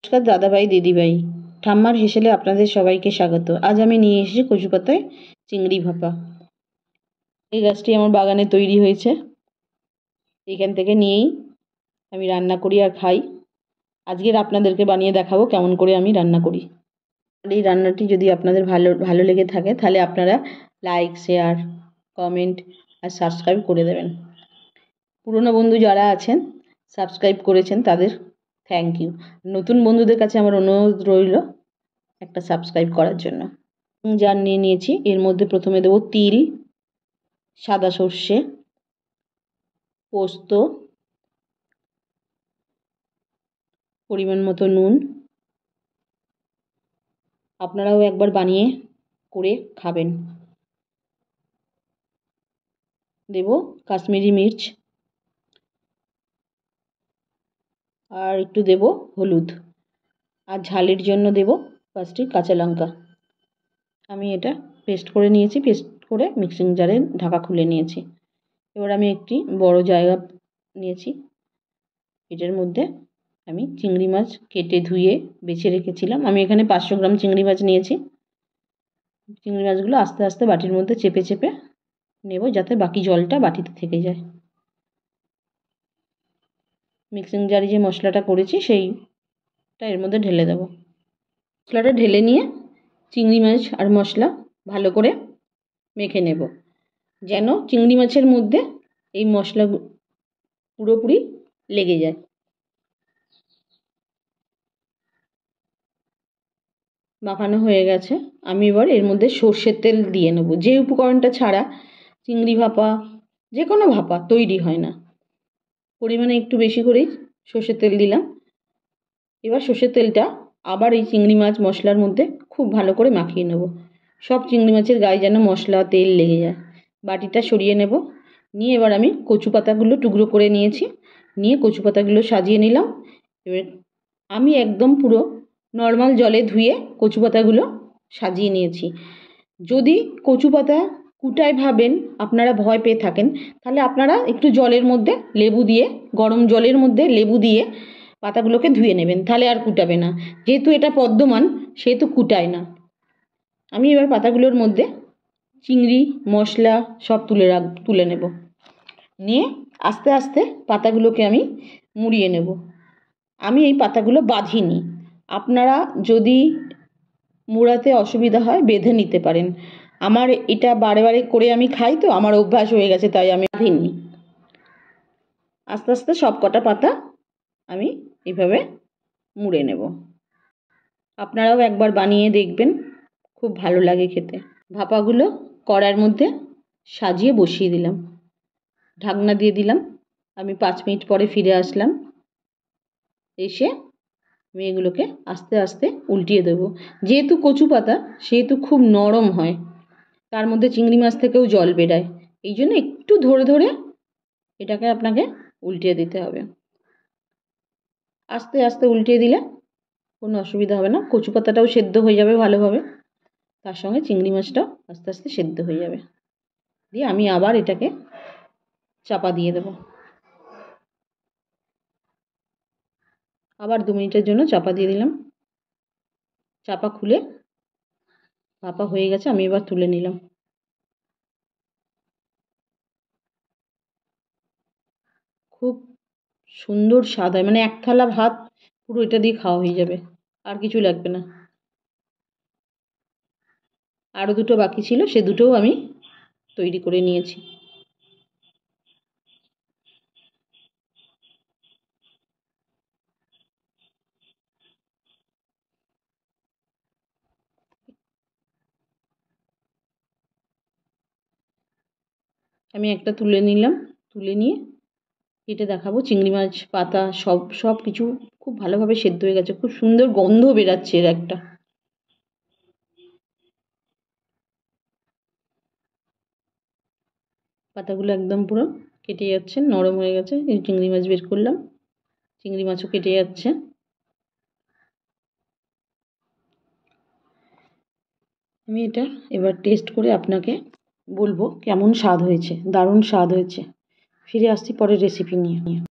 নমস্কার দাদাভাই দিদিভাই, ঠাম্মার হেসেলে আপনাদের সবাইকে স্বাগত। আজ আমি নিয়ে এসেছি কচু পাতায় চিংড়ি ভাপা। এই গাছটি আমার বাগানে তৈরি হয়েছে, এখান থেকে নিয়েই আমি রান্না করি আর খাই। আজকের আপনাদেরকে বানিয়ে দেখাবো কেমন করে আমি রান্না করি। আর এই রান্নাটি যদি আপনাদের ভালো লেগে থাকে তাহলে আপনারা লাইক, শেয়ার, কমেন্ট আর সাবস্ক্রাইব করে দেবেন। পুরনো বন্ধু যারা আছেন সাবস্ক্রাইব করেছেন তাদের থ্যাংক ইউ। নতুন বন্ধুদের কাছে আমার অনুরোধ রইল একটা সাবস্ক্রাইব করার জন্য। জার নিয়ে নিয়েছি, এর মধ্যে প্রথমে দেবো তিল, সাদা সর্ষে, পোস্ত, পরিমাণ মতো নুন। আপনারাও একবার বানিয়ে করে খাবেন। দেব কাশ্মীরি মির্চ আর একটু দেব হলুদ, আর ঝালের জন্য দেব 5টি কাঁচা লঙ্কা। আমি এটা পেস্ট করে নিয়েছি, পেস্ট করে মিক্সিং জারে ঢাকা খুলে নিয়েছি। এবার আমি একটি বড় জায়গা নিয়েছি, এটার মধ্যে আমি চিংড়ি মাছ কেটে ধুয়ে বেছে রেখেছিলাম। আমি এখানে 500 গ্রাম চিংড়ি মাছ নিয়েছি। চিংড়ি মাছগুলো আস্তে আস্তে বাটির মধ্যে চেপে চেপে নেব যাতে বাকি জলটা বাটিতে থেকে যায়। মিক্সিং জারে যে মশলাটা করেছি সেইটা এর মধ্যে ঢেলে দেব। মশলাটা ঢেলে নিয়ে চিংড়ি মাছ আর মশলা ভালো করে মেখে নেব, যেন চিংড়ি মাছের মধ্যে এই মশলা পুরোপুরি লেগে যায়। মাখানো হয়ে গেছে, আমি এবার এর মধ্যে সর্ষের তেল দিয়ে নেব। যে উপকরণটা ছাড়া চিংড়ি ভাপা, যে কোনো ভাপা তৈরি হয় না। পরিমাণে একটু বেশি করেই সর্ষের তেল দিলাম। এবার সর্ষের তেলটা আবার এই চিংড়ি মাছ মশলার মধ্যে খুব ভালো করে মাখিয়ে নেব। সব চিংড়ি মাছের গায়ে যেন মশলা তেল লেগে যায়। বাটিটা সরিয়ে নেব, নিয়ে এবার আমি কচু পাতাগুলো টুকরো করে নিয়েছি, নিয়ে কচু পাতাগুলো সাজিয়ে নিলাম। এবার আমি একদম পুরো নর্মাল জলে ধুয়ে কচু পাতাগুলো সাজিয়ে নিয়েছি। যদি কচু পাতা কুটায় ভাবেন, আপনারা ভয় পেয়ে থাকেন, তাহলে আপনারা একটু জলের মধ্যে লেবু দিয়ে, গরম জলের মধ্যে লেবু দিয়ে পাতাগুলোকে ধুয়ে নেবেন, তাহলে আর কুটাবে না। যেহেতু এটা পদ্মমান সেহেতু কুটায় না। আমি এবার পাতাগুলোর মধ্যে চিংড়ি মশলা সব তুলে নেব, নিয়ে আস্তে আস্তে পাতাগুলোকে আমি মুড়িয়ে নেব। আমি এই পাতাগুলো বাঁধিনি, আপনারা যদি মুড়াতে অসুবিধা হয় বেঁধে নিতে পারেন। আমার এটা বারে বারে করে আমি খাই তো আমার অভ্যাস হয়ে গেছে, তাই আমি বাঁধিনি। আস্তে আস্তে সব কটা পাতা আমি এইভাবে মুড়ে নেব। আপনারাও একবার বানিয়ে দেখবেন, খুব ভালো লাগে খেতে। ভাপাগুলো কড়াইয়ের মধ্যে সাজিয়ে বসিয়ে দিলাম, ঢাকনা দিয়ে দিলাম। আমি 5 মিনিট পরে ফিরে আসলাম, এসে আমি এগুলোকে আস্তে আস্তে উল্টিয়ে দেবো। যেহেতু কচু পাতা সেহেতু খুব নরম হয়, তার মধ্যে চিংড়ি মাছ থেকেও জল বেরায়, এই জন্য একটু ধরে ধরে এটাকে আপনাকে উল্টিয়ে দিতে হবে। আস্তে আস্তে উল্টিয়ে দিলে কোনো অসুবিধা হবে না, কচু পাতাটাও সেদ্ধ হয়ে যাবে ভালোভাবে, তার সঙ্গে চিংড়ি মাছটাও আস্তে আস্তে সেদ্ধ হয়ে যাবে। দিয়ে আমি আবার এটাকে চাপা দিয়ে দেব, আবার 2 মিনিটের জন্য চাপা দিয়ে দিলাম। চাপা খুলে ভাপা হয়ে গেছে, আমি এবার তুলে নিলাম। খুব সুন্দর স্বাদ হয়, মানে 1 থালা ভাত পুরো এটা দিয়ে খাওয়া হয়ে যাবে, আর কিছু লাগবে না। আরও 2টো বাকি ছিল, সে 2টোও আমি তৈরি করে নিয়েছি। আমি একটা তুলে নিলাম, তুলে নিয়ে কেটে দেখাবো। চিংড়ি মাছ পাতা সব কিছু খুব ভালোভাবে সেদ্ধ হয়ে গেছে, খুব সুন্দর গন্ধ বেরাচ্ছে এর একটা। পাতাগুলো একদম পুরো কেটে যাচ্ছে, নরম হয়ে গেছে। এই চিংড়ি মাছ বের করলাম, চিংড়ি মাছও কেটে যাচ্ছে। আমি এটা এবার টেস্ট করে আপনাকে বলবো কেমন স্বাদ হয়েছে। দারুণ স্বাদ হয়েছে। ফিরে আসছি পরের রেসিপি নিয়ে।